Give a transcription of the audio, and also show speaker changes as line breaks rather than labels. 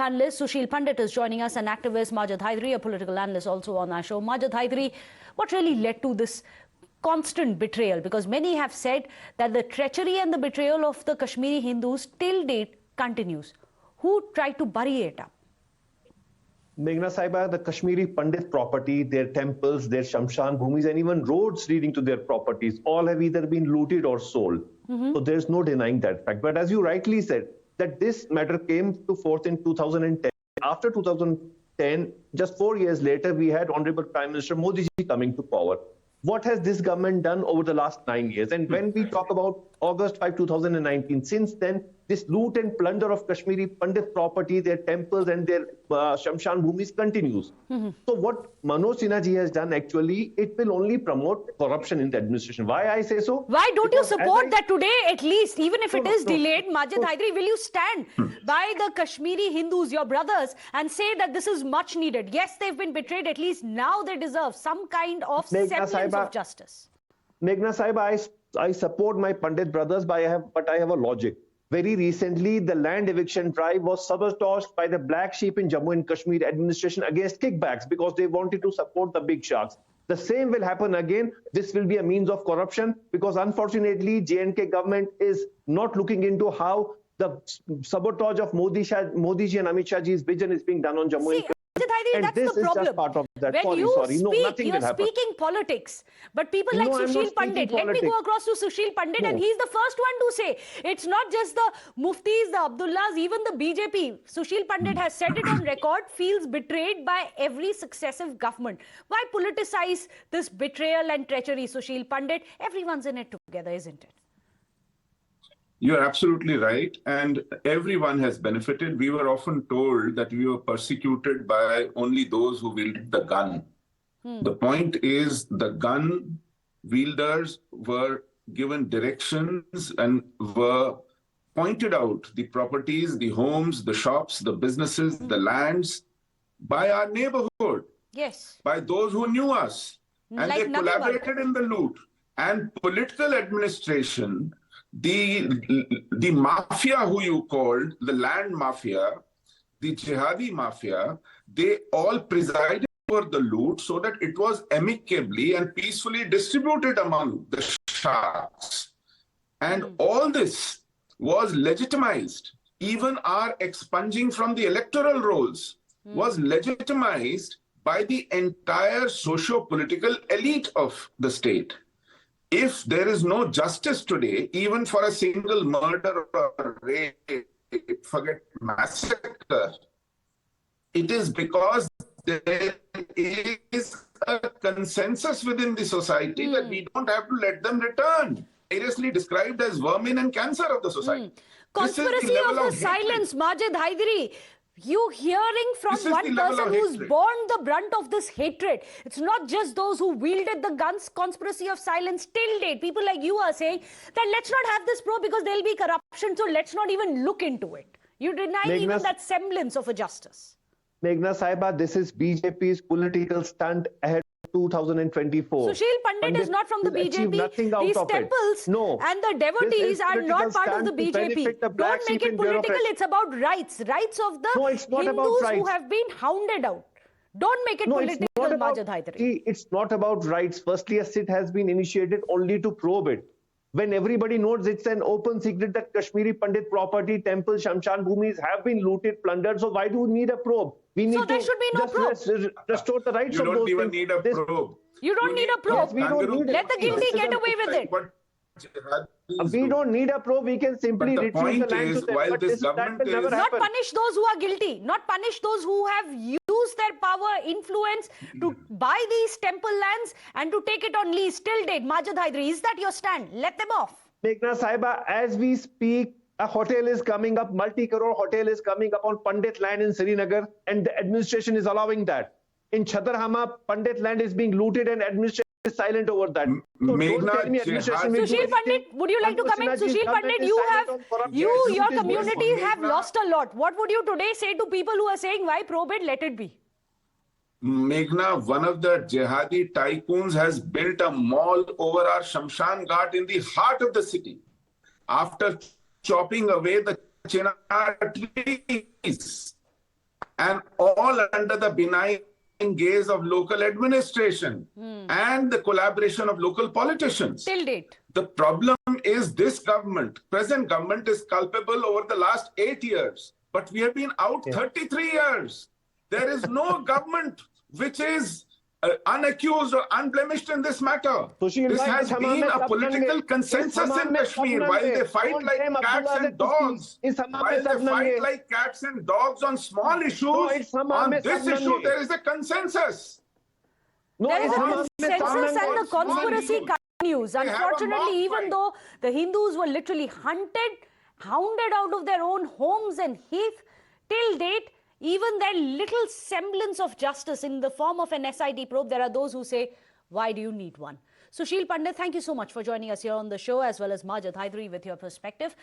panelists. Sushil Pandit is joining us, an activist. Majid Hydari, a political analyst, also on our show. Majid Hydari, what really led to this constant betrayal? Because many have said that the treachery and the betrayal of the Kashmiri Hindus till date continues. Who tried to bury it up?
Meghna Sahiba, the Kashmiri Pandit property, their temples, their Shamshan Bhumis, and even roads leading to their properties, all have either been looted or sold. So there's no denying that fact. But as you rightly said, that this matter came to forth in 2010. After 2010, just 4 years later, we had Honorable Prime Minister Modi ji coming to power. What has this government done over the last 9 years? And when we talk about August 5, 2019, since then, this loot and plunder of Kashmiri Pandit property, their temples and their Shamshan Bhumis continues. So what Manoj Sinha ji has done, actually, it will only promote corruption in the administration. Why I say so?
Why don't you support that today, at least, even if it is delayed? Majid Hydari, will you stand by the Kashmiri Hindus, your brothers, and say that this is much needed? Yes, they've been betrayed. At least now they deserve some kind of semblance of justice.
Meghna Sahiba, I support my Pandit brothers, but I have a logic. Very recently, the land eviction drive was sabotaged by the black sheep in Jammu and Kashmir administration against kickbacks because they wanted to support the big sharks. The same will happen again. This will be a means of corruption because unfortunately, J&K government is not looking into how the sabotage of Modi ji and Amit Shah ji's vision is being done on Jammu and Kashmir.
And that's the problem.
Just part of that.
When you're speaking politics, but people like Sushil Pandit, let me go across to Sushil Pandit, and he's the first one to say it's not just the Muftis, the Abdullahs, even the BJP. Sushil Pandit has said it on record, feels betrayed by every successive government. Why politicize this betrayal and treachery, Sushil Pandit? Everyone's in it together, isn't it?
You're absolutely right, and everyone has benefited. We were often told that we were persecuted by only those who wielded the gun. The point is, the gun wielders were given directions and were pointed out the properties, the homes, the shops, the businesses, the lands by our neighborhood.
Yes.
By those who knew us. And like they collaborated in the loot. And political administration, the mafia who you called, the land mafia, the jihadi mafia, they all presided over the loot so that it was amicably and peacefully distributed among the sharks. And all this was legitimized. Even our expunging from the electoral rolls was legitimized by the entire socio-political elite of the state. If there is no justice today, even for a single murder or rape, forget massacre, it is because there is a consensus within the society that we don't have to let them return. Seriously described as vermin and cancer of the society.
Conspiracy of the silence, Majid Hydari. You hearing from one person who's borne the brunt of this hatred. It's not just those who wielded the guns. Conspiracy of silence till date. People like you are saying that let's not have this probe because there'll be corruption, so let's not even look into it. You deny even that semblance of a justice.
Meghna Sahiba, this is BJP's political stunt ahead of 2024.
Sushil Pandit is not from the BJP. These temples and the devotees are not part of the BJP. Don't make it political. It's about rights. Rights of the Hindus who have been hounded out. Don't make it political, Majid Hydari.
See, it's not about rights. Firstly, a sit has been initiated only to probe it. When everybody knows it's an open secret that Kashmiri Pandit property, temples, Shamshan Bhumis have been looted, plundered. So why do we need a probe? We need
there should be no probe.
Restore the rights of those things.
You don't even need a probe.
You don't need a probe. Let the guilty get away with it.
We don't need a probe. We can simply retrieve the land to them.
While this government is
not punish those who are guilty, not punish those who have used their power, influence to buy these temple lands and to take it on lease till date. Majid Hydari, is that your stand? Let them off.
Meghna Sahiba, as we speak, a hotel is coming up, multi-crore hotel is coming up on Pandit land in Srinagar, and the administration is allowing that. In Chhatarhama, Pandit land is being looted and administration is silent over that. So
Sushil Pandit, would you like to come in? Sushil Pandit, your communities have lost a lot. What would you today say to people who are saying, why probe it, let it be?
Meghna, one of the jihadi tycoons has built a mall over our Shamshan Ghat in the heart of the city. After chopping away the chinar trees. and all under the benign gaze of local administration and the collaboration of local politicians.
Till date.
The problem is this government, present government, is culpable over the last 8 years. But we have been out 33 years. There is no government which is unaccused or unblemished in this matter. This has been a political consensus in Kashmir. While they fight like cats and dogs, on small issues, on this issue there is a consensus.
There is a consensus and the conspiracy continues. Unfortunately, even though the Hindus were literally hounded out of their own homes and heath, till date, even their little semblance of justice in the form of an SIT probe, there are those who say, why do you need one? Sushil Pandit, thank you so much for joining us here on the show, as well as Majid Hydari with your perspective.